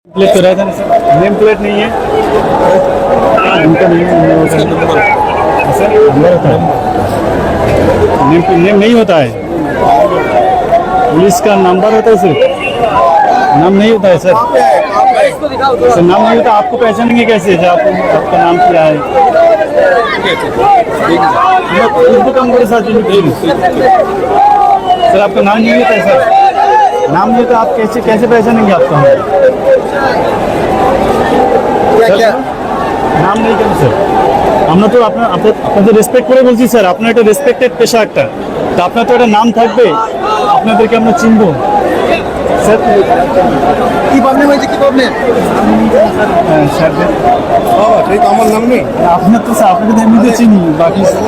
Plate तो रहता नहीं, नेम प्लेट नहीं है, उनका सर नंबर होता है, नेम नहीं होता है, पुलिस का नंबर होता है सिर्फ, नाम नहीं होता है सर। सर नाम नहीं होता, आपको पहचानेंगे कैसे जब आपका नाम क्या है? कम करे सर, सर आपका नाम नहीं होता है सर, नाम नहीं होता, आप कैसे कैसे पहचानेंगे आपका? क्या নাম নেই কেন স্যার? আমরা তো আপনাদের রেসপেক্ট করে বলছি স্যার, আপনার একটা রেসপেক্টেড পেশা একটা, তা আপনার তো একটা নাম থাকবে, আপনাদেরকে আমরা চিনবো স্যার। কি প্রবলেম হয়েছে, কি প্রবলেম? স্যার বাবা ঠিক আমার নাম নেই, আপনার তো স্যার, আপনাকে তো এমনিতে চিনি, বাকি স্যার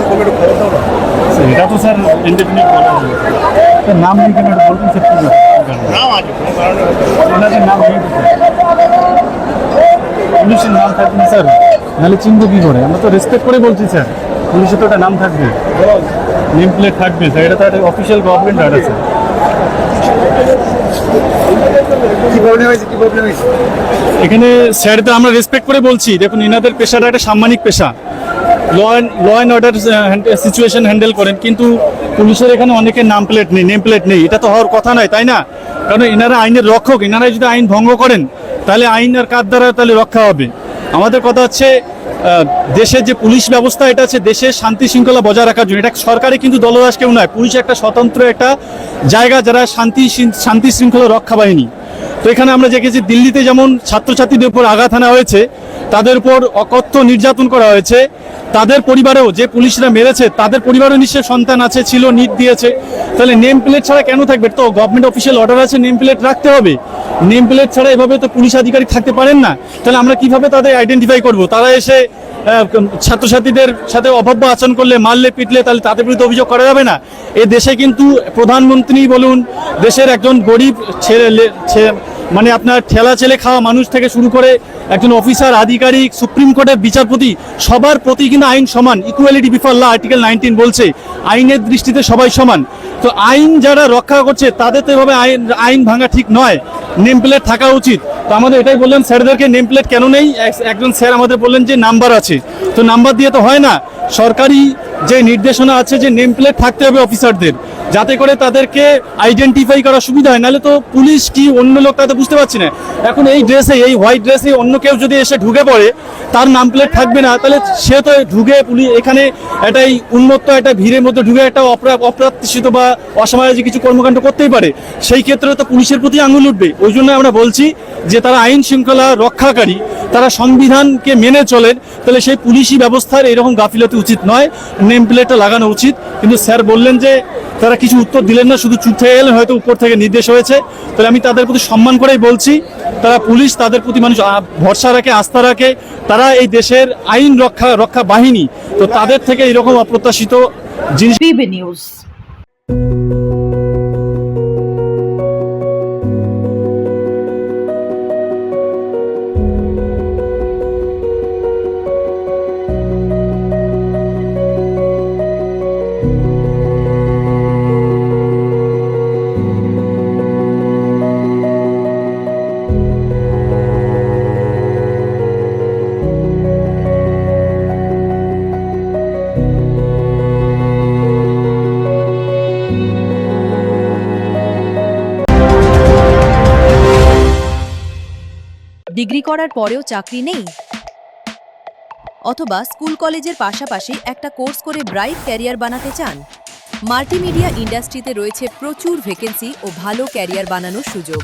এটা তো স্যার ইন্ডিপেন্ডেন্ট বলা হবে স্যার, নাম নেই কেন এটা বলবেন স্যার? কি নাম আছে ওনাদের নাম নেই তো স্যার, পুলিশের নাম থাকবে না স্যার, নাহলে চিনবো কী করে? আমরা তো রেসপেক্ট করে বলছি স্যার, পুলিশের তো একটা নাম থাকবে, নেম প্লেট থাকবে স্যার, এটা তো একটা অফিসিয়াল গভর্নমেন্ট অর্ডার স্যার। কি প্রবলেম হয়েছে, কি প্রবলেম হয়েছে? এখানে স্যার তো আমরা রেসপেক্ট করে বলছি, দেখুন এনাদের পেশাটা একটা সাম্মানিক পেশা, law and order situation handle করেন, কিন্তু পুলিশের এখানে অনেকের নাম প্লেট নেই, নেম প্লেট নেই, এটা তো হওয়ার কথা নয়, তাই না? কারণ এনারা আইনের রক্ষক, এনারা যদি আইন ভঙ্গ করেন তাহলে আইন আর কার দ্বারা তাহলে রক্ষা হবে? আমাদের কথা হচ্ছে দেশের যে পুলিশ ব্যবস্থা, এটা হচ্ছে দেশের শান্তি শৃঙ্খলা বজায় রাখার জন্য, এটা সরকারে কিন্তু দলদাস কেউ নয়, পুলিশ একটা স্বতন্ত্র একটা জায়গা, যারা শান্তি শৃঙ্খলা রক্ষা বাহিনী। তো এখানে আমরা দেখেছি দিল্লিতে যেমন ছাত্রছাত্রীদের উপর আঘাত আনা হয়েছে, তাদের উপর অকথ্য নির্যাতন করা হয়েছে, তাদের পরিবারেও যে পুলিশরা মেরেছে তাদের পরিবারেও নিশ্চয় সন্তান আছে, ছিল, নিট দিয়েছে, তাহলে নেম প্লেট ছাড়া কেন থাকবে? তো গভর্নমেন্ট অফিসিয়াল অর্ডার আছে, নেম প্লেট রাখতে হবে, নেম প্লেট ছাড়া এভাবে তো পুলিশ আধিকারিক থাকতে পারেন না, তাহলে আমরা কিভাবে তাদের আইডেন্টিফাই করব? তারা এসে ছাত্রছাত্রীদের সাথে অভব্য আচরণ করলে, মারলে, পিটলে, তাহলে তাদের বিরুদ্ধে অভিযোগ করা যাবে না? এ দেশে কিন্তু প্রধানমন্ত্রী বলুন, দেশের একজন গরিব মানে আপনার ঠেলা ছেলে খাওয়া মানুষ থেকে শুরু করে একজন অফিসার, আধিকারিক, সুপ্রিম কোর্টের বিচারপতি, সবার প্রতি কিন্তু আইন সমান, ইকুয়ালিটি বিফোর ল, আর্টিকেল 19 বলছে আইনের দৃষ্টিতে সবাই সমান। তো আইন যারা রক্ষা করছে তাদের তো এভাবে আইন ভাঙা ঠিক নয়, নেম প্লেট থাকা উচিত। তো আমাদের এটাই বললাম স্যারদেরকে, নেম প্লেট কেন নেই? একজন স্যার আমাদের বললেন যে নাম্বার আছে, তো নাম্বার দিয়ে তো হয় না, সরকারি যে নির্দেশনা আছে যে নেম প্লেট থাকতে হবে অফিসারদের, যাতে করে তাদেরকে আইডেন্টিফাই করা সুবিধা হয়, নাহলে তো পুলিশ কি অন্য লোক তা তো বুঝতে পারছি না। এখন এই ড্রেসে, এই হোয়াইট ড্রেসে অন্য কেউ যদি এসে ঢুকে পড়ে, তার নাম প্লেট থাকবে না, তাহলে সে তো ঢুকে এখানে এটাই উন্মত্ত একটা ভিড়ের মধ্যে ঢুকে একটা অপ্রত্যাশিত বা অসামাজিক কিছু কর্মকাণ্ড করতেই পারে, সেই ক্ষেত্রে তো পুলিশের প্রতি আঙুল উঠবে। ওই জন্য আমরা বলছি যে তারা আইন শৃঙ্খলা রক্ষাকারী, তারা সংবিধানকে মেনে চলেন, তাহলে সেই পুলিশি ব্যবস্থার এরকম গাফিলতি উচিত নয়, নেম প্লেটটা লাগানো উচিত। কিন্তু স্যার বললেন যে তারা কিছু উত্তর দিলেন না, শুধু চুপ থেকে গেলেন, হয়তো উপর থেকে নির্দেশ হয়েছে। তাহলে আমি তাদের প্রতি সম্মান করেই বলছি, তারা পুলিশ, তাদের প্রতি মানুষ ভরসা রাখে, আস্থা রাখে, তারা এই দেশের আইন রক্ষা বাহিনী, তো তাদের থেকে এরকম অপ্রত্যাশিত জিনিস। নিউজ। ডিগ্রি করার পরেও চাকরি নেই, অথবা স্কুল কলেজের পাশাপাশি একটা কোর্স করে ব্রাইট ক্যারিয়ার বানাতে চান? মাল্টিমিডিয়া ইন্ডাস্ট্রিতে রয়েছে প্রচুর ভ্যাকেন্সি ও ভালো ক্যারিয়ার বানানোর সুযোগ।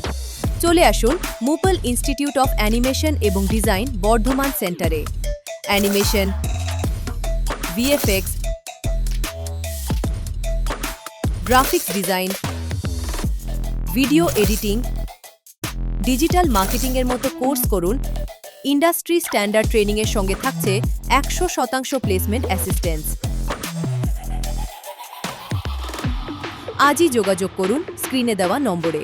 চলে আসুন মুপল ইনস্টিটিউট অফ অ্যানিমেশন এবং ডিজাইন বর্ধমান সেন্টারে। Animation, VFX, graphics design, video editing, digital মার্কেটিংয়ের মতো কোর্স করুন। ইন্ডাস্ট্রি স্ট্যান্ডার্ড ট্রেনিংয়ের সঙ্গে থাকছে 100% প্লেসমেন্ট অ্যাসিস্ট্যান্স। আজই যোগাযোগ করুন স্ক্রিনে দেওয়া নম্বরে।